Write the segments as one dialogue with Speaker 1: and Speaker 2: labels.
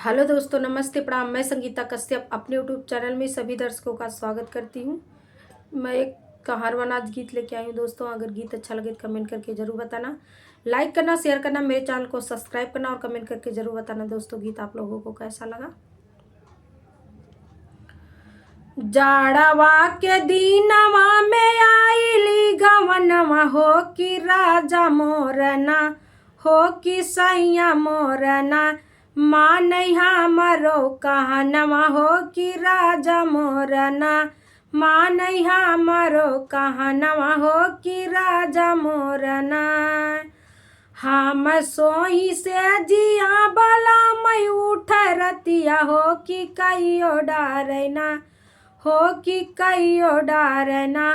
Speaker 1: Hello दोस्तों, नमस्ते, प्रणाम। मैं संगीता कश्यप अपने यूट्यूब चैनल में सभी दर्शकों का स्वागत करती हूँ। मैं एक कहारवानाथ गीत लेके आई हूँ दोस्तों। अगर गीत अच्छा लगे तो कमेंट करके ज़रूर बताना, लाइक करना, शेयर करना, मेरे चैनल को सब्सक्राइब करना और कमेंट करके ज़रूर बताना दोस्तों गीत आप लोगों को कैसा लगा। जाड़वा के दीनवा में आईली गवनवा हो कि राजा मोरना, हो कि सैया मोरना, मानई हमरो कहनवा हो कि राजा मोरना, मानई हमरो कहनवा हो कि राजा मोरना। हम सोई से जिया बला मैं उठ रतिया हो कि कहियो डारना, हो कि कहियो डारना,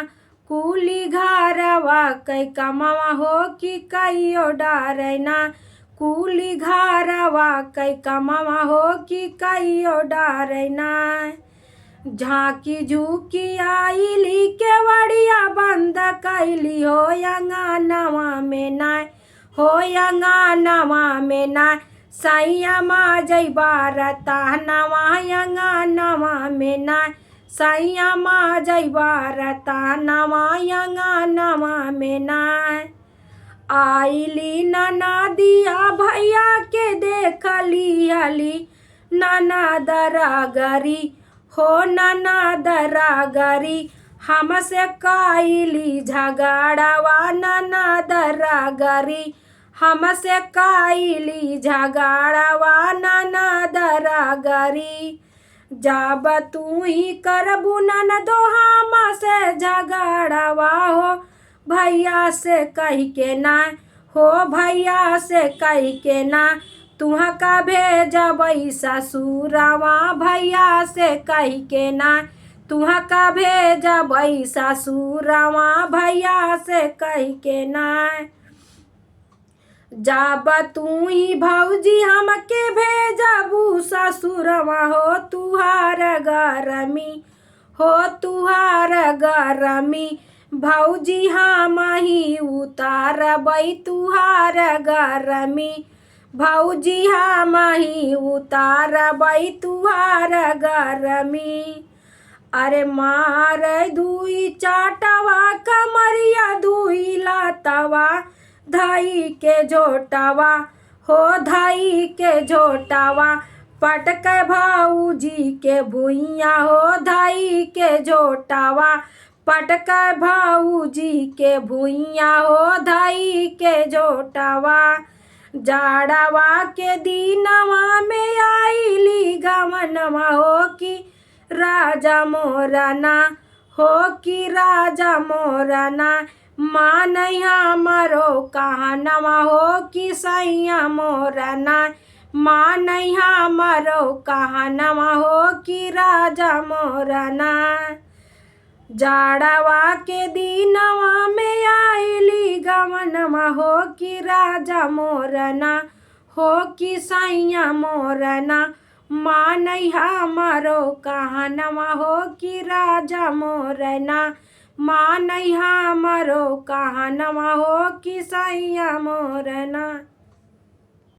Speaker 1: कुली घरवा कै कमावा हो कि कहियो डारना, कुली घरवा कै कमावा हो कि कहियो डारना। झांकी झूकी आईली केवड़िया बंद कैली हो अंगनवा में नाय, हो अंगनवा में नाय, सैया मा जैबा रतनवा अंगनवा में नाय, सैया मा जैबा रतनवा अंगनवा में नाय। आईली ननदिया भैया के देखली हली ननद रगरी, हो ननद रगरी, हमसे काइली झगड़वा ननद रगरी, हमसे काइली झगड़वा ननद रगरी। जब तू ही करबू ननदो हमसे झगड़वा हो भैया से कही के ना, हो भैया से कही के ना, तुह का भेजबई ससुरवा भैया से कही के ना, तुह का भेजबई ससुरवा भैया से कही के ना। जब तू ही भौजी हमके भेजबू ससुरवा हो तुहार गरमी, हो तुहार गरमी, भौजी हम ही उतारबई तुहार गरमी, भौजी हम ही उतारबई तुहार गरमी। अरे मार धुई चाटवा कमरिया धुई लातवा, धाई के झोटवा, हो धाई के झोटवा, पटक भौजी के भुइया हो धाई के झोटवा, पटक भौजी के भुइया हो धाई के झोटवा। जाड़वा के दीनवा में आईली गवनवा हो कि राजा मोरना, हो कि राजा मोरना, मानई हमरो कहनवा हो कि सैया मोरना, मानई हमरो कहनवा हो कि राजा मोरना। जाड़वा के दीनवा में आईली गवनवा हो कि राजा मोरना, हो कि सैया मोरना, मानई हमरो कहनवा हो कि राजा मोरना, मानई हमरो कहनवा हो कि सैया मोरना।